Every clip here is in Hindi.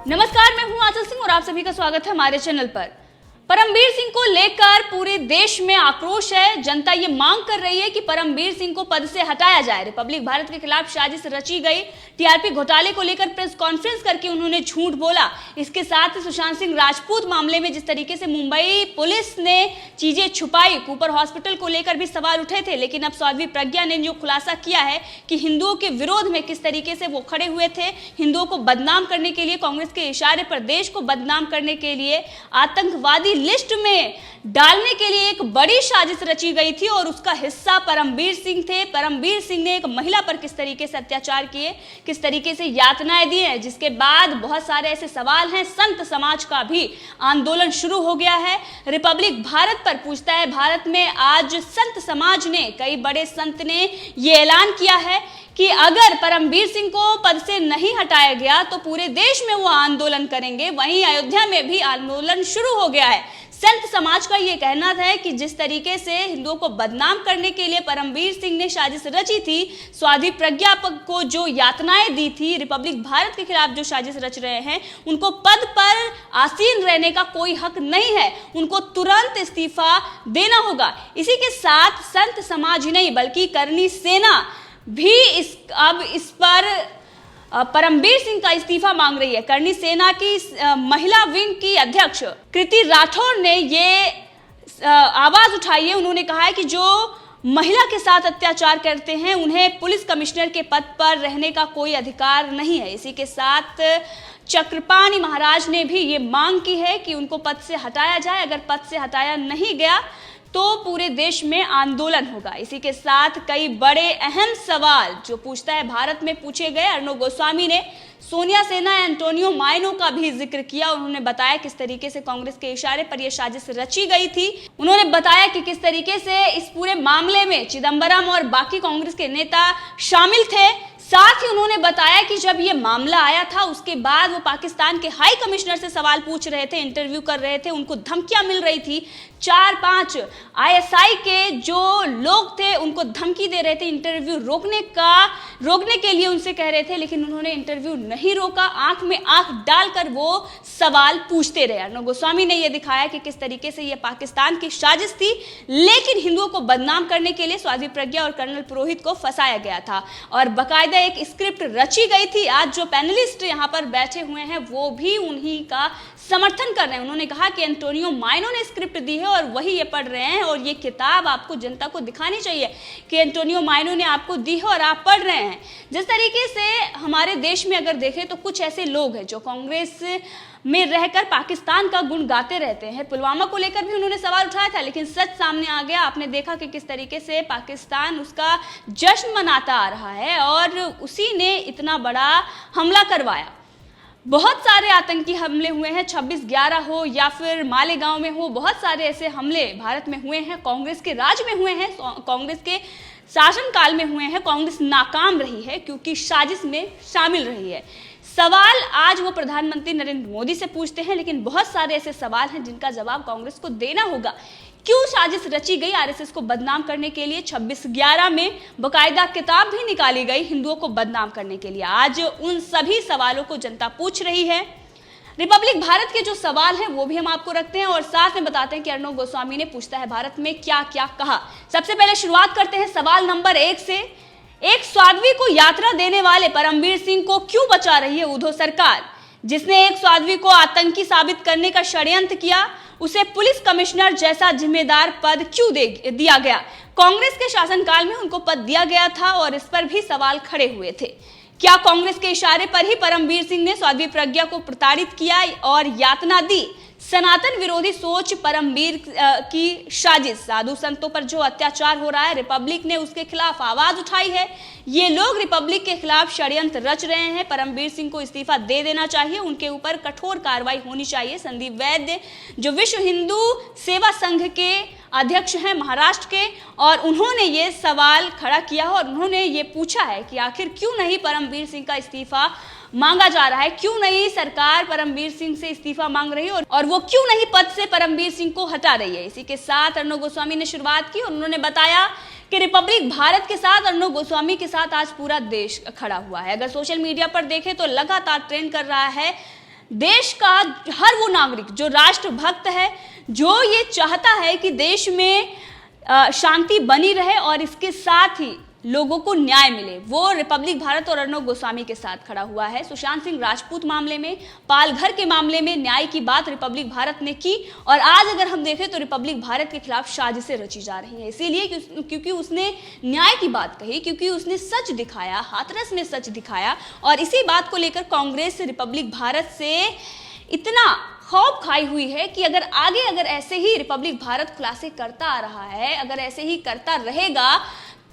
नमस्कार, मैं हूं आंचल सिंह और आप सभी का स्वागत है हमारे चैनल पर। परमबीर सिंह को लेकर पूरे देश में आक्रोश है। जनता ये मांग कर रही है कि परमबीर सिंह को पद से हटाया जाए। रिपब्लिक भारत के खिलाफ साजिश रची गई। टीआरपी घोटाले को लेकर प्रेस कॉन्फ्रेंस करके उन्होंने झूठ बोला। इसके साथ ही सुशांत सिंह राजपूत मामले में जिस तरीके से मुंबई पुलिस ने चीजें छुपाई, कूपर हॉस्पिटल को लेकर भी सवाल उठे थे, लेकिन अब साध्वी प्रज्ञा ने जो खुलासा किया है कि हिंदुओं के विरोध में किस तरीके से वो खड़े हुए थे, हिंदुओं को बदनाम करने के लिए, कांग्रेस के इशारे पर देश को बदनाम करने के लिए, आतंकवादी लिस्ट में डालने के लिए एक बड़ी साजिश रची गई थी और उसका हिस्सा परमबीर सिंह थे। परमबीर सिंह ने एक महिला पर किस तरीके से अत्याचार किए, किस तरीके से यातनाएं दी हैं, जिसके बाद बहुत सारे ऐसे सवाल हैं। संत समाज का भी आंदोलन शुरू हो गया है। रिपब्लिक भारत पर पूछता है भारत में आज संत समाज ने, कई बड़े संत ने ये ऐलान किया है कि अगर परमबीर सिंह को पद से नहीं हटाया गया तो पूरे देश में वो आंदोलन करेंगे। वहीं अयोध्या में भी आंदोलन शुरू हो गया है। संत समाज का ये कहना है कि जिस तरीके से हिंदुओं को बदनाम करने के लिए परमबीर सिंह ने साजिश रची थी, साध्वी प्रज्ञा को जो यातनाएं दी थी, रिपब्लिक भारत के खिलाफ जो साजिश रच रहे हैं, उनको पद पर आसीन रहने का कोई हक नहीं है। उनको तुरंत इस्तीफा देना होगा। इसी के साथ संत समाज ही नहीं बल्कि करनी सेना भी इस पर परमबीर सिंह का इस्तीफा मांग रही है। करनी सेना की महिला विंग की अध्यक्ष कृति राठौर ने ये आवाज उठाई है। उन्होंने कहा है कि जो महिला के साथ अत्याचार करते हैं उन्हें पुलिस कमिश्नर के पद पर रहने का कोई अधिकार नहीं है। इसी के साथ चक्रपाणी महाराज ने भी ये मांग की है कि उनको पद से हटाया जाए। अगर पद से हटाया नहीं गया तो पूरे देश में आंदोलन होगा। इसी के साथ कई बड़े अहम सवाल जो पूछता है भारत में पूछे गए। अर्णब गोस्वामी ने सोनिया सेना, एंटोनियो माइनो का भी जिक्र किया। उन्होंने बताया किस तरीके से कांग्रेस के इशारे पर यह साजिश रची गई थी। उन्होंने बताया कि किस तरीके से इस पूरे मामले में चिदंबरम और बाकी कांग्रेस के नेता शामिल थे। साथ ही उन्होंने बताया कि जब ये मामला आया था उसके बाद वो पाकिस्तान के हाई कमिश्नर से सवाल पूछ रहे थे, इंटरव्यू कर रहे थे, उनको धमकियां मिल रही थी। 4-5 आईएसआई के जो लोग थे उनको धमकी दे रहे थे, इंटरव्यू रोकने के लिए उनसे कह रहे थे, लेकिन उन्होंने इंटरव्यू नहीं रोका। आंख में आंख डालकर वो सवाल पूछते रहे। अर्णब गोस्वामी ने यह दिखाया कि किस तरीके से यह पाकिस्तान की साजिश थी, लेकिन हिंदुओं को बदनाम करने के लिए साध्वी प्रज्ञा और कर्नल पुरोहित को फंसाया गया था और बाकायदा एक स्क्रिप्ट रची गई थी। आज जो पैनलिस्ट यहाँ पर बैठे हुए हैं वो भी उन्हीं का समर्थन कर रहे हैं। उन्होंने कहा कि एंटोनियो माइनो ने स्क्रिप्ट दी है और वही ये पढ़ रहे हैं और ये किताब आपको जनता को दिखानी चाहिए कि एंटोनियो माइनो ने आपको दी है और आप पढ़ रहे हैं। जिस तरीके से हमारे देश में अगर देखें तो कुछ ऐसे लोग हैं जो कांग्रेस में रहकर पाकिस्तान का गुण गाते रहते हैं। पुलवामा को लेकर भी उन्होंने सवाल उठाया था, लेकिन सच सामने आ गया। आपने देखा कि किस तरीके से पाकिस्तान उसका जश्न मनाता आ रहा है और उसी ने इतना बड़ा हमला करवाया। बहुत सारे आतंकी हमले हुए हैं, 26/11 हो या फिर मालेगांव में हो, बहुत सारे ऐसे हमले भारत में हुए हैं। कांग्रेस के राज में हुए हैं, कांग्रेस के शासनकाल में हुए हैं। कांग्रेस नाकाम रही है क्योंकि साजिश में शामिल रही है। सवाल आज वो प्रधानमंत्री नरेंद्र मोदी से पूछते हैं, लेकिन बहुत सारे ऐसे सवाल हैं जिनका जवाब कांग्रेस को देना होगा। क्यों साजिश रची गई आरएसएस को बदनाम करने के लिए? 26/11 में बकायदा किताब भी निकाली गई हिंदुओं को बदनाम करने के लिए। आज उन सभी सवालों को जनता पूछ रही है। रिपब्लिक भारत के जो सवाल हैं वो भी हम आपको रखते हैं और साथ में बताते हैं कि अर्णब गोस्वामी ने पूछता है भारत में क्या क्या कहा। सबसे पहले शुरुआत करते हैं सवाल नंबर 1 से। एक साध्वी को यात्रा देने वाले परमबीर सिंह को क्यों बचा रही है उद्धव सरकार? जिसने एक साध्वी को आतंकी साबित करने का षड्यंत्र किया उसे पुलिस कमिश्नर जैसा जिम्मेदार पद क्यों दिया गया? कांग्रेस के शासनकाल में उनको पद दिया गया था और इस पर भी सवाल खड़े हुए थे। क्या कांग्रेस के इशारे पर ही परमबीर सिंह ने साध्वी प्रज्ञा को प्रताड़ित किया और यातना दी? सनातन विरोधी सोच, परमबीर की साजिश, साधु संतों पर जो अत्याचार हो रहा है, रिपब्लिक ने उसके खिलाफ आवाज उठाई है। ये लोग रिपब्लिक के खिलाफ षड्यंत्र रच रहे हैं। परमबीर सिंह को इस्तीफा दे देना चाहिए, उनके ऊपर कठोर कार्रवाई होनी चाहिए। संदीप वैद्य जो विश्व हिंदू सेवा संघ के अध्यक्ष हैं महाराष्ट्र के, और उन्होंने ये सवाल खड़ा किया और उन्होंने ये पूछा है कि आखिर क्यों नहीं परमबीर सिंह का इस्तीफा मांगा जा रहा है, क्यों नहीं सरकार परमबीर सिंह से इस्तीफा मांग रही है और वो क्यों नहीं पद से परमबीर सिंह को हटा रही है। इसी के साथ अर्णब गोस्वामी ने शुरुआत की और उन्होंने बताया कि रिपब्लिक भारत के साथ, अर्णब गोस्वामी के साथ आज पूरा देश खड़ा हुआ है। अगर सोशल मीडिया पर देखें तो लगातार ट्रेंड कर रहा है देश का हर वो नागरिक जो राष्ट्रभक्त है, जो ये चाहता है कि देश में शांति बनी रहे और इसके साथ ही लोगों को न्याय मिले, वो रिपब्लिक भारत और अर्णब गोस्वामी के साथ खड़ा हुआ है। सुशांत सिंह राजपूत मामले में, पालघर के मामले में न्याय की बात रिपब्लिक भारत ने की और आज अगर हम देखें तो रिपब्लिक भारत के खिलाफ साजिशें रची जा रही हैं। इसीलिए क्योंकि उसने न्याय की बात कही, क्योंकि उसने सच दिखाया, हाथरस में सच दिखाया और इसी बात को लेकर कांग्रेस रिपब्लिक भारत से इतना खौफ खाई हुई है कि अगर ऐसे ही रिपब्लिक भारत खुलासे करता आ रहा है, अगर ऐसे ही करता रहेगा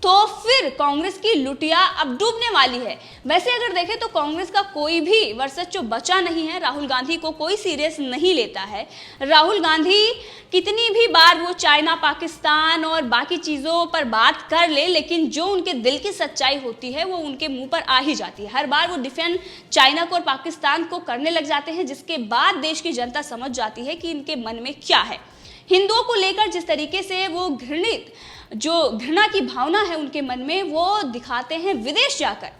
तो फिर कांग्रेस की लुटिया अब डूबने वाली है। वैसे अगर देखें तो कांग्रेस का कोई भी वर्चस्व बचा नहीं है, राहुल गांधी को कोई सीरियस नहीं लेता है। राहुल गांधी कितनी भी बार वो चाइना, पाकिस्तान और बाकी चीज़ों पर बात कर ले, लेकिन जो उनके दिल की सच्चाई होती है वो उनके मुंह पर आ ही जाती है। हर बार वो डिफेंड चाइना को और पाकिस्तान को करने लग जाते हैं, जिसके बाद देश की जनता समझ जाती है कि इनके मन में क्या है। हिंदुओं को लेकर जिस तरीके से वो घृणा की भावना है उनके मन में, वो दिखाते हैं विदेश जाकर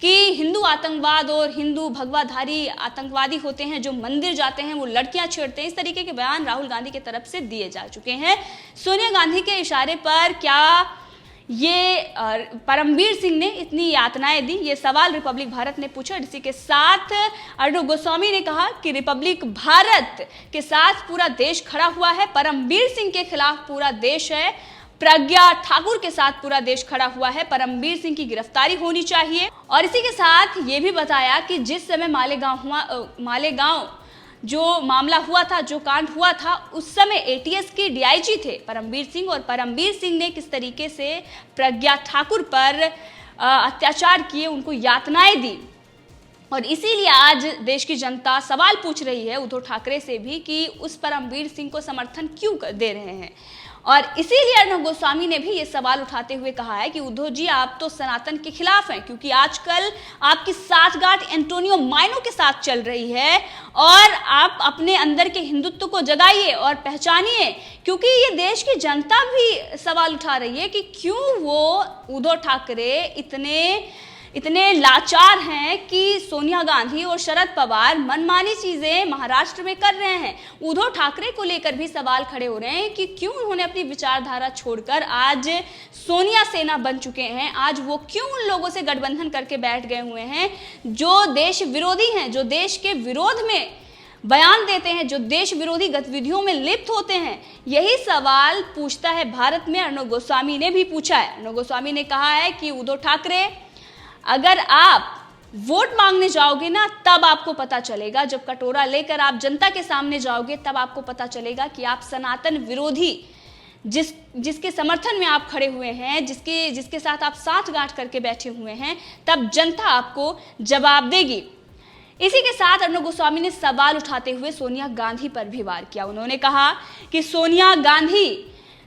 कि हिंदू आतंकवाद और हिंदू भगवाधारी आतंकवादी होते हैं, जो मंदिर जाते हैं वो लड़कियां छेड़ते हैं। इस तरीके के बयान राहुल गांधी की तरफ से दिए जा चुके हैं। सोनिया गांधी के इशारे पर क्या ये परमबीर सिंह ने इतनी यातनाएं दी, ये सवाल रिपब्लिक भारत ने पूछा। इसी के साथ अर्णब गोस्वामी ने कहा कि रिपब्लिक भारत के साथ पूरा देश खड़ा हुआ है, परमबीर सिंह के खिलाफ पूरा देश है, प्रज्ञा ठाकुर के साथ पूरा देश खड़ा हुआ है, परमबीर सिंह की गिरफ्तारी होनी चाहिए। और इसी के साथ ये भी बताया कि जिस समय मालेगांव जो मामला हुआ था, जो कांड हुआ था, उस समय एटीएस के डीआईजी थे परमबीर सिंह, और परमबीर सिंह ने किस तरीके से प्रज्ञा ठाकुर पर अत्याचार किए, उनको यातनाएं दी। और इसीलिए आज देश की जनता सवाल पूछ रही है उद्धव ठाकरे से भी कि उस परमबीर सिंह को समर्थन क्यों दे रहे हैं। और इसीलिए अर्णब गोस्वामी ने भी ये सवाल उठाते हुए कहा है कि उद्धव जी, आप तो सनातन के खिलाफ हैं, क्योंकि आजकल आपकी साठगांठ एंटोनियो माइनो के साथ चल रही है और आप अपने अंदर के हिंदुत्व को जगाइए और पहचानिए, क्योंकि ये देश की जनता भी सवाल उठा रही है कि क्यों वो उद्धव ठाकरे इतने लाचार हैं कि सोनिया गांधी और शरद पवार मनमानी चीजें महाराष्ट्र में कर रहे हैं। उद्धव ठाकरे को लेकर भी सवाल खड़े हो रहे हैं कि क्यों उन्होंने अपनी विचारधारा छोड़कर आज सोनिया सेना बन चुके हैं, आज वो क्यों उन लोगों से गठबंधन करके बैठ गए हुए हैं जो देश विरोधी हैं, जो देश के विरोध में बयान देते हैं, जो देश विरोधी गतिविधियों में लिप्त होते हैं। यही सवाल पूछता है भारत में अर्णब गोस्वामी ने भी पूछा है। अर्णब गोस्वामी ने कहा है कि उद्धव ठाकरे, अगर आप वोट मांगने जाओगे ना, तब आपको पता चलेगा, जब कटोरा लेकर आप जनता के सामने जाओगे तब आपको पता चलेगा कि आप सनातन विरोधी जिसके समर्थन में आप खड़े हुए हैं, जिसके साथ आप साठगांठ करके बैठे हुए हैं, तब जनता आपको जवाब देगी। इसी के साथ अर्णब गोस्वामी ने सवाल उठाते हुए सोनिया गांधी पर भी वार किया। उन्होंने कहा कि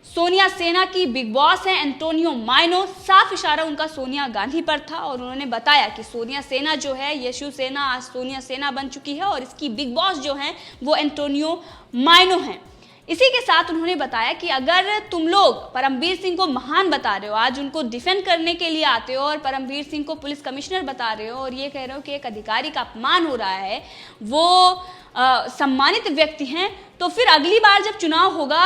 सोनिया सेना की बिग बॉस है एंटोनियो माइनो, साफ इशारा उनका सोनिया गांधी पर था। और उन्होंने बताया कि सोनिया सेना जो है, ये शिवसेना आज सोनिया सेना बन चुकी है और इसकी बिग बॉस जो है वो एंटोनियो माइनो है। इसी के साथ उन्होंने बताया कि अगर तुम लोग परमबीर सिंह को महान बता रहे हो, आज उनको डिफेंड करने के लिए आते हो और परमबीर सिंह को पुलिस कमिश्नर बता रहे हो और ये कह रहे हो कि एक अधिकारी का अपमान हो रहा है, वो सम्मानित व्यक्ति हैं, तो फिर अगली बार जब चुनाव होगा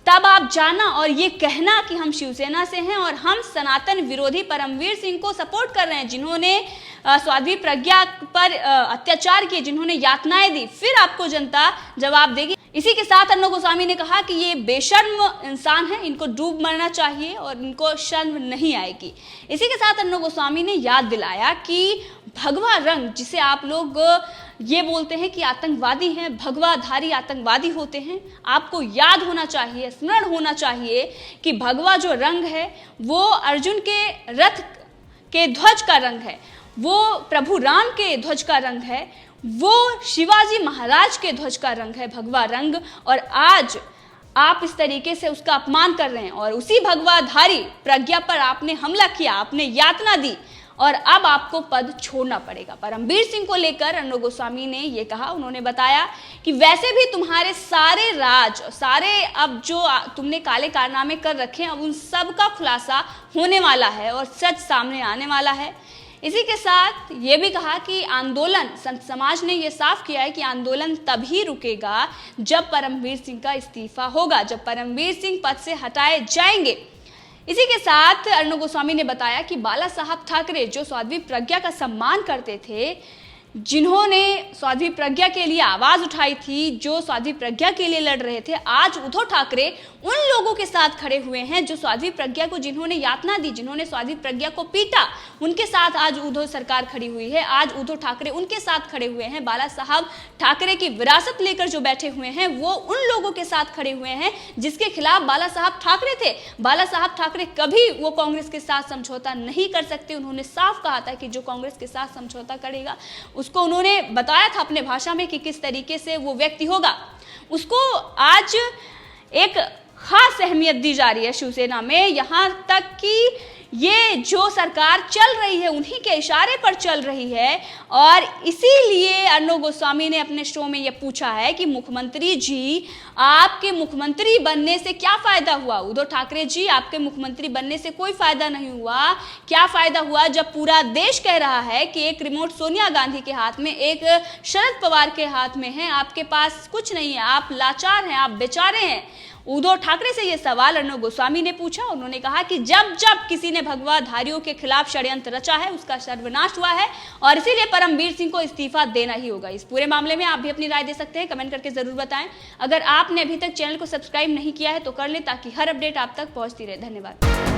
तब आप जाना और ये कहना कि हम शिवसेना से हैं और हम सनातन विरोधी परमबीर सिंह को सपोर्ट कर रहे हैं, जिन्होंने साध्वी प्रज्ञा पर अत्याचार किए, जिन्होंने यातनाएं दी, फिर आपको जनता जवाब देगी। इसी के साथ अर्णब गोस्वामी ने कहा कि ये बेशर्म इंसान है, इनको डूब मरना चाहिए और इनको शर्म नहीं आएगी। इसी के साथ अर्णब गोस्वामी ने याद दिलाया कि भगवा रंग, जिसे आप लोग ये बोलते हैं कि आतंकवादी हैं, भगवाधारी आतंकवादी होते हैं, आपको याद होना चाहिए, स्मरण होना चाहिए कि भगवा जो रंग है वो अर्जुन के रथ के ध्वज का रंग है, वो प्रभु राम के ध्वज का रंग है, वो शिवाजी महाराज के ध्वज का रंग है भगवा रंग। और आज आप इस तरीके से उसका अपमान कर रहे हैं और उसी भगवाधारी प्रज्ञा पर आपने हमला किया, आपने यातना दी और अब आपको पद छोड़ना पड़ेगा। परमबीर सिंह को लेकर अर्णब गोस्वामी ने ये कहा, उन्होंने बताया कि वैसे भी तुम्हारे सारे अब जो तुमने काले कारनामे कर रखे हैं, अब उन सब का खुलासा होने वाला है और सच सामने आने वाला है। इसी के साथ ये भी कहा कि आंदोलन, संत समाज ने ये साफ किया है कि आंदोलन तभी रुकेगा जब परमवीर सिंह का इस्तीफा होगा, जब परमवीर सिंह पद से हटाए जाएंगे। इसी के साथ अर्णब गोस्वामी ने बताया कि बाला साहब ठाकरे जो साध्वी प्रज्ञा का सम्मान करते थे, जिन्होंने साध्वी प्रज्ञा के लिए आवाज उठाई थी, जो साध्वी प्रज्ञा के लिए लड़ रहे थे, आज उद्धव ठाकरे उन लोगों के साथ खड़े हुए हैं जो साध्वी प्रज्ञा को, जिन्होंने यातना दी, जिन्होंने साध्वी प्रज्ञा को पीटा, उनके साथ आज उद्धव सरकार खड़ी हुई है। आज उद्धव ठाकरे उनके साथ खड़े हुए हैं। बाला साहब ठाकरे की विरासत लेकर जो बैठे हुए हैं वो उन लोगों के साथ खड़े हुए हैं जिसके खिलाफ बाला साहब ठाकरे थे। बाला साहब ठाकरे कभी वो कांग्रेस के साथ समझौता नहीं कर सकते। उन्होंने साफ कहा था कि जो कांग्रेस के साथ समझौता करेगा उसको, उन्होंने बताया था अपने भाषा में कि किस तरीके से वो व्यक्ति होगा, उसको आज एक खास अहमियत दी जा रही है शिवसेना में। यहां तक कि ये जो सरकार चल रही है उन्हीं के इशारे पर चल रही है और इसीलिए अर्णब गोस्वामी ने अपने शो में ये पूछा है कि मुख्यमंत्री जी, आपके मुख्यमंत्री बनने से क्या फायदा हुआ? उद्धव ठाकरे जी, आपके मुख्यमंत्री बनने से कोई फायदा नहीं हुआ। क्या फायदा हुआ जब पूरा देश कह रहा है कि एक रिमोट सोनिया गांधी के हाथ में, एक शरद पवार के हाथ में है, आपके पास कुछ नहीं है, आप लाचार हैं, आप बेचारे हैं। उद्धव ठाकरे से यह सवाल अर्णब गोस्वामी ने पूछा। उन्होंने कहा कि जब जब किसी ने भगवाधारियों के खिलाफ षड्यंत्र रचा है उसका सर्वनाश हुआ है और इसीलिए परमवीर सिंह को इस्तीफा देना ही होगा। इस पूरे मामले में आप भी अपनी राय दे सकते हैं, कमेंट करके जरूर बताएं। अगर आपने अभी तक चैनल को सब्सक्राइब नहीं किया है तो कर ले ताकि हर अपडेट आप तक पहुंचती रहे। धन्यवाद।